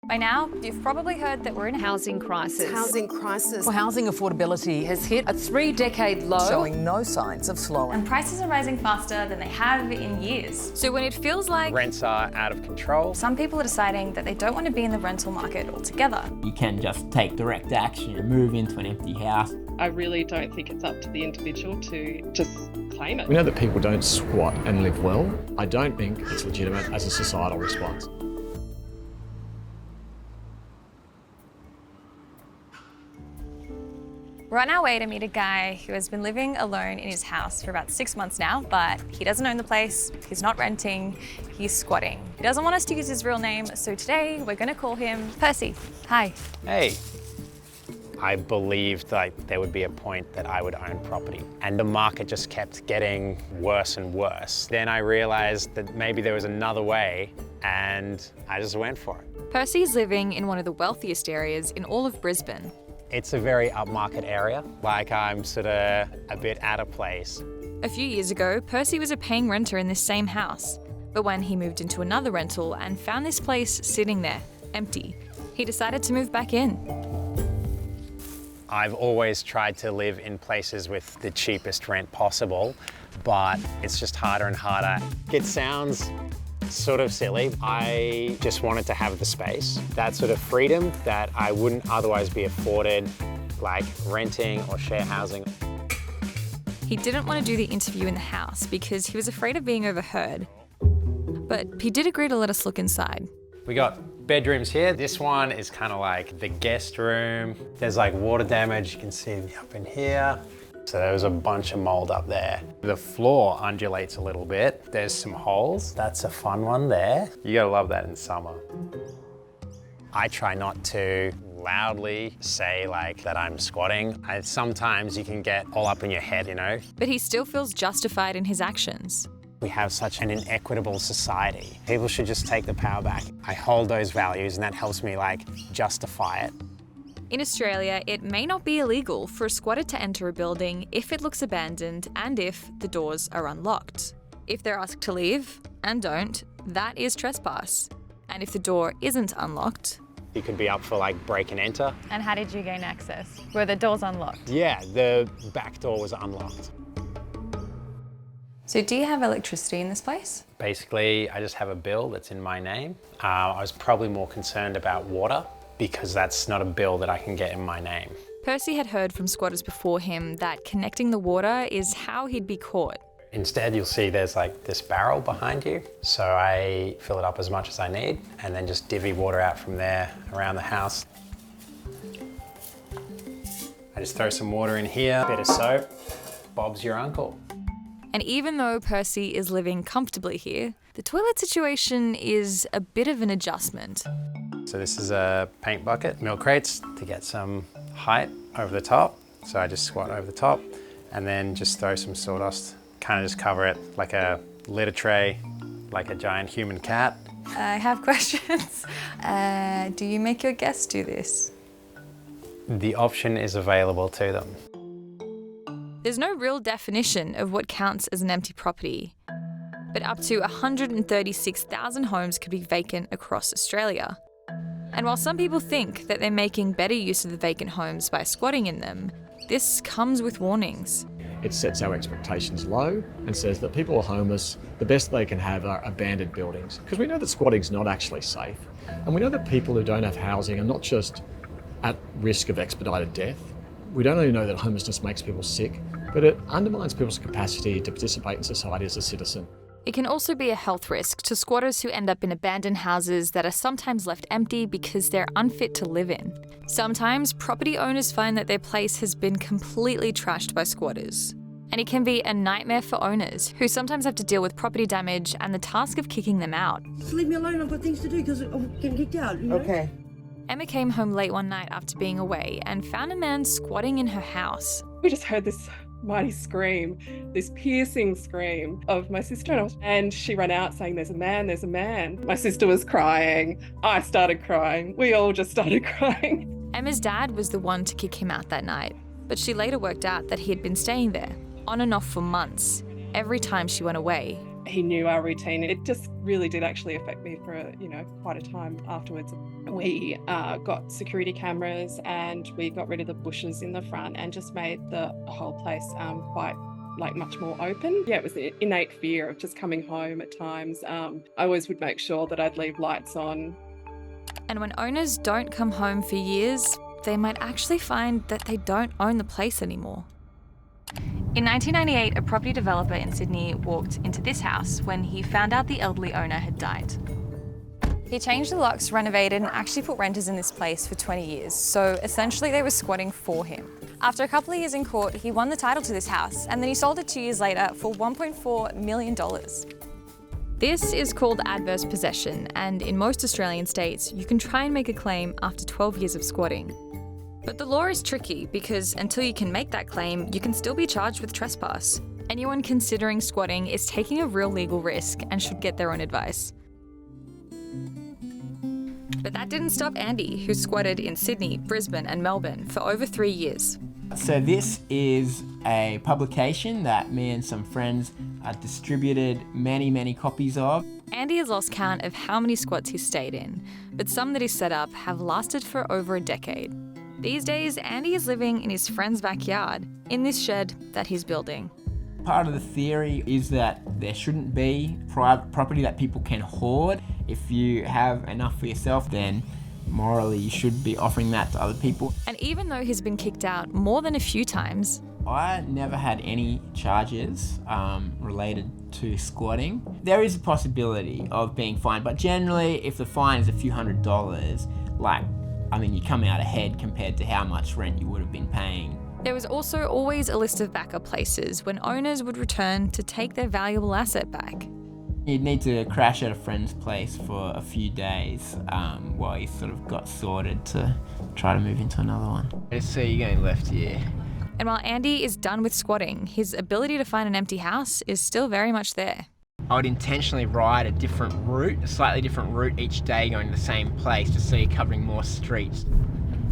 By now, you've probably heard that we're in a housing crisis. Housing crisis. Well, housing affordability has hit a 3-decade low, Showing no signs of slowing. And prices are rising faster than they have in years. So when it feels like rents are out of control, some people are deciding that they don't want to be in the rental market altogether. You can just take direct action and move into an empty house. I really don't think it's up to the individual to just claim it. We know that people don't squat and live well. I don't think it's legitimate as a societal response. We're on our way to meet a guy who has been living alone in his house for about 6 months now, but he doesn't own the place, he's not renting, he's squatting. He doesn't want us to use his real name, so today we're gonna call him Percy. Hi. hey, I believed like there would be a point that I would own property, and the market just kept getting worse and worse. Then I realized that maybe there was another way, and I just went for it. Percy is living in one of the wealthiest areas in all of Brisbane. It's a very upmarket area, like I'm sort of a bit out of place. A few years ago, Percy was a paying renter in this same house. But when he moved into another rental and found this place sitting there, empty, he decided to move back in. I've always tried to live in places with the cheapest rent possible, but it's just harder and harder. It sounds sort of silly. I just wanted to have the space, that sort of freedom that I wouldn't otherwise be afforded, like renting or share housing. He didn't want to do the interview in the house because he was afraid of being overheard. But he did agree to let us look inside. We got bedrooms here. This one is kind of like the guest room. There's like water damage, you can see up in here. So there was a bunch of mold up there. The floor undulates a little bit. There's some holes. That's a fun one there. You gotta love that in summer. I try not to loudly say like that I'm squatting. Sometimes you can get all up in your head, you know? But he still feels justified in his actions. We have such an inequitable society. People should just take the power back. I hold those values and that helps me like justify it. In Australia, it may not be illegal for a squatter to enter a building if it looks abandoned and if the doors are unlocked. If they're asked to leave and don't, that is trespass. And if the door isn't unlocked... You could be up for like break and enter. And how did you gain access? Were the doors unlocked? Yeah, the back door was unlocked. So do you have electricity in this place? Basically, I just have a bill that's in my name. I was probably more concerned about water because that's not a bill that I can get in my name. Percy had heard from squatters before him that connecting the water is how he'd be caught. Instead, you'll see there's like this barrel behind you. So I fill it up as much as I need and then just divvy water out from there around the house. I just throw some water in here, a bit of soap. Bob's your uncle. And even though Percy is living comfortably here, the toilet situation is a bit of an adjustment. So this is a paint bucket, milk crates to get some height over the top. So I just squat over the top and then just throw some sawdust, kind of just cover it like a litter tray, like a giant human cat. I have questions. Do you make your guests do this? The option is available to them. There's no real definition of what counts as an empty property, but up to 136,000 homes could be vacant across Australia. And while some people think that they're making better use of the vacant homes by squatting in them, this comes with warnings. It sets our expectations low and says that people are homeless, the best they can have are abandoned buildings. Because we know that squatting's not actually safe. And we know that people who don't have housing are not just at risk of expedited death. We don't only know that homelessness makes people sick, but it undermines people's capacity to participate in society as a citizen. It can also be a health risk to squatters who end up in abandoned houses that are sometimes left empty because they're unfit to live in. Sometimes property owners find that their place has been completely trashed by squatters. And it can be a nightmare for owners who sometimes have to deal with property damage and the task of kicking them out. Just leave me alone, I've got things to do because I'm getting kicked out, you know? Okay. Emma came home late one night after being away and found a man squatting in her house. We just heard this mighty scream, this piercing scream of my sister, and she ran out saying, there's a man, there's a man. My sister was crying, I started crying, we all just started crying. Emma's dad was the one to kick him out that night, but she later worked out that he had been staying there, on and off for months, every time she went away. He knew our routine. It just really did actually affect me for, quite a time afterwards. We got security cameras and we got rid of the bushes in the front and just made the whole place quite much more open. Yeah, it was an innate fear of just coming home at times. I always would make sure that I'd leave lights on. And when owners don't come home for years, they might actually find that they don't own the place anymore. In 1998, a property developer in Sydney walked into this house when he found out the elderly owner had died. He changed the locks, renovated, and actually put renters in this place for 20 years, so essentially they were squatting for him. After a couple of years in court, he won the title to this house, and then he sold it 2 years later for $1.4 million. This is called adverse possession, and in most Australian states, you can try and make a claim after 12 years of squatting. But the law is tricky because until you can make that claim, you can still be charged with trespass. Anyone considering squatting is taking a real legal risk and should get their own advice. But that didn't stop Andy, who squatted in Sydney, Brisbane and Melbourne for over 3 years. So this is a publication that me and some friends distributed many copies of. Andy has lost count of how many squats he's stayed in, but some that he's set up have lasted for over a decade. These days, Andy is living in his friend's backyard, in this shed that he's building. Part of the theory is that there shouldn't be private property that people can hoard. If you have enough for yourself, then morally you should be offering that to other people. And even though he's been kicked out more than a few times, I never had any charges related to squatting. There is a possibility of being fined, but generally if the fine is a few $100s, you come out ahead compared to how much rent you would have been paying. there was also always a list of backup places when owners would return to take their valuable asset back. You'd need to crash at a friend's place for a few days while you sort of got sorted to try to move into another one. So you're going left here. And while Andy is done with squatting, his ability to find an empty house is still very much there. I would intentionally ride a different route, a slightly different route each day going to the same place just so you're covering more streets.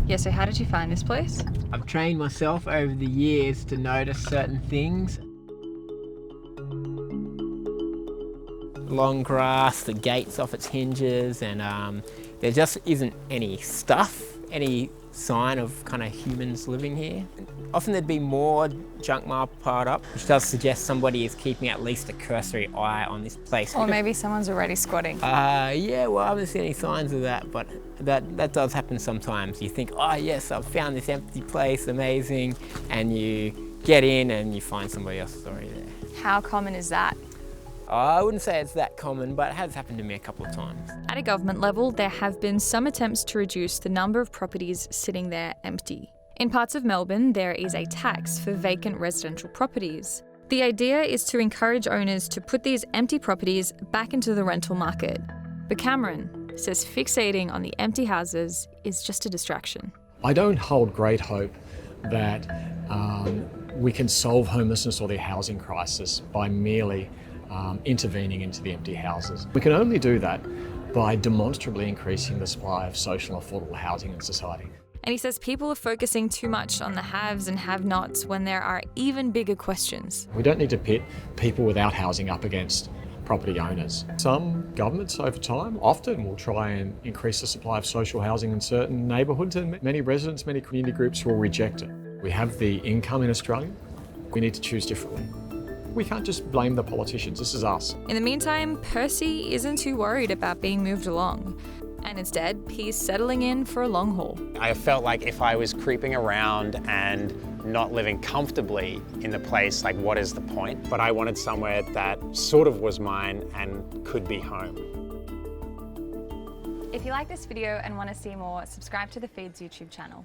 Yeah, so how did you find this place? I've trained myself over the years to notice certain things. Long grass, the gate's off its hinges, and there just isn't any stuff, any sign of kind of humans living here. Often there'd be more junk mail piled up, which does suggest somebody is keeping at least a cursory eye on this place. Or maybe someone's already squatting. Yeah, well, I haven't seen any signs of that, but that does happen sometimes. You think, oh yes, I've found this empty place, amazing, and you get in and you find somebody else's already there. How common is that? I wouldn't say it's that common, but it has happened to me a couple of times. At a government level, there have been some attempts to reduce the number of properties sitting there empty. In parts of Melbourne, there is a tax for vacant residential properties. The idea is to encourage owners to put these empty properties back into the rental market. But Cameron says fixating on the empty houses is just a distraction. I don't hold great hope that we can solve homelessness or the housing crisis by merely intervening into the empty houses. We can only do that by demonstrably increasing the supply of social and affordable housing in society. And he says people are focusing too much on the haves and have-nots when there are even bigger questions. We don't need to pit people without housing up against property owners. Some governments over time often will try and increase the supply of social housing in certain neighbourhoods, and many residents, many community groups will reject it. We have the income in Australia. We need to choose differently. We can't just blame the politicians, this is us. In the meantime, Percy isn't too worried about being moved along. And instead, he's settling in for a long haul. I felt like if I was creeping around and not living comfortably in the place, like what is the point? But I wanted somewhere that sort of was mine and could be home. If you like this video and want to see more, subscribe to the Feeds YouTube channel.